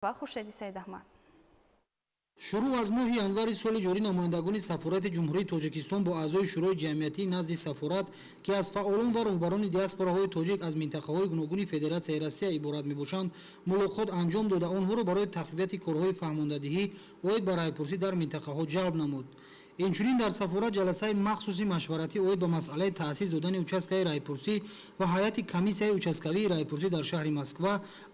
و خورشیدی سید احمد. شروع از ماه январи соли ҷорӣ намояндагони сафорати ҷумҳурии тоҷикистон бо аъзои шӯрои ҷамъиятии назди сафорат ки аз фаъолон ва роҳбарони диаспораҳои тоҷик аз минтақаҳои гуногуни федератсияи Россия иборат мебошанд, мулоқот анҷом дода онҳоро барои тақвияти корҳои фаҳмондадиҳӣ оид ба райпурсӣ дар минтақаҳо ҷалб намуд. инчунин дар сафорат ҷаласаи махсуси машваратӣ оид ба масъалаи таъсис додани участкаи райпурсӣ ва ҳайати комиссияи участкавии райпурсӣ дар шаҳри Москва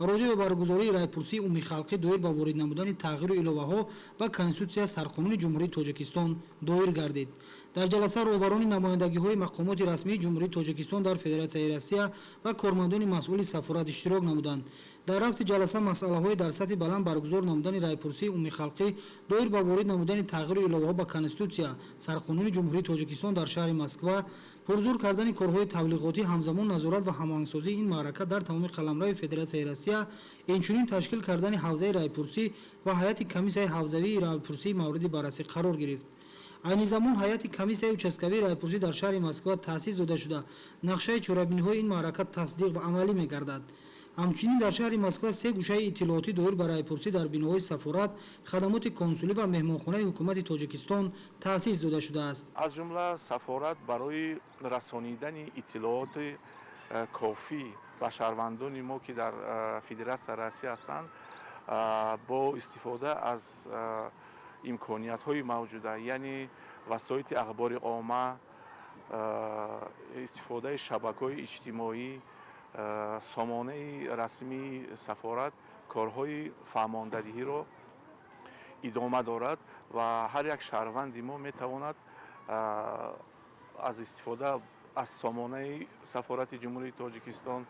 роҷа ба баргузории райпурсии умумихалқӣ доир ба ворид намудани тағйиру иловаҳо ба Конституция Сарқонуни Ҷумҳурии Тоҷикистон доир гардид. дар ҷаласа роҳбарони намояндагиҳои мақомоти расмии Ҷумҳурии Тоҷикистон дар Федератсияи Россия ва кормандони масъули сафорат иштирок намуданд. дар рафти ҷаласа масъалаҳои дар сатҳи баланд баргузор намудани райпурсии умумихалқӣ доир ба ворид намудани тағйиру иловаҳо ба Конституция Сарқонуни Ҷумҳурии Тоҷикистон дар шаҳри Москва, пурзур кардани корҳои таблиғотӣ, ҳамзамон назорат ва ҳамоҳангсозии ин маърака дар тамоми қаламраи Федератсияи Россия, инчунин ташкил кардани ҳавзаи райпурсӣ ва ҳайати комиссияи ҳавзавии райпурсии мавриди баррасӣ қарор гирифт. айни замон ҳайати комиссияи участкавии райпурсӣ дар шаҳри Москва таъсис дода шуда, нақшаи чорабиниҳои ин маърака тасдиқ ва амалӣ мегардад. ҳамчунин дар шаҳри Москва се гӯшаи иттилоотӣ доир ба райпурсӣ дар биноҳои сафорат, хадамоти консулӣ ва меҳмонхонаи ҳукумати Тоҷикистон таъсис дода шудааст. аз ҷумла сафорат барои расонидани иттилооти кофӣ ба шаҳрвандони мо ки дар Федератсияи Россия ҳастанд бо истифода аз имкониятҳои мавҷуда, яъне васоити ахбори omma, истифодаи шабакаҳои иҷтимоӣ, сомонаи расмии сафорат корҳои фаҳмондадиҳиро идома дорад ва ҳар як шаҳрванди мо метавонад аз истифода аз сомонаи сафорати Ҷумҳурии Тоҷикистон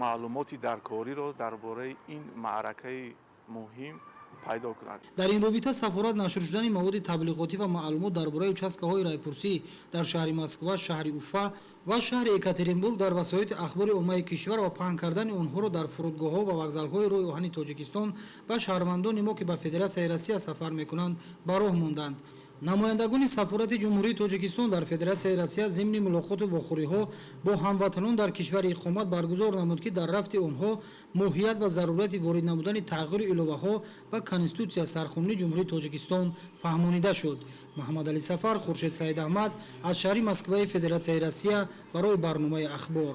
маълумоти даркориро дар бораи ин маъракаи муҳим пайдо кунад. дар ин робита сафорат нашр шудани маводи таблиғотӣ ва маълумот дар бораи участкаҳои райпурсӣ дар шаҳри Москва, шаҳри Уфа ва шаҳри Екатеринбург дар васоити ахбори оммаи кишвар ва паҳн кардани онҳоро дар фурудгоҳҳо ва вокзалҳои рӯи оҳани Тоҷикистон ба шаҳрвандони мо ки ба Федератсияи Россия сафар мекунанд ба роҳ монданд. намояндагони сафорати Ҷумҳурии Тоҷикистон дар Федератсияи Россия зимни мулоқоту вохӯриҳо бо ҳамватанон дар кишвари иқомат баргузор намуд ки дар рафти онҳо моҳият ва зарурати ворид намудани тағйиру иловаҳо ба Конституция Сарқонуни Ҷумҳурии Тоҷикистон фаҳмонида шуд. Муҳаммадалӣ Сафар, Хуршед Саид Аҳмад аз шаҳри Москваи Федератсияи Россия барои барномаи ахбор.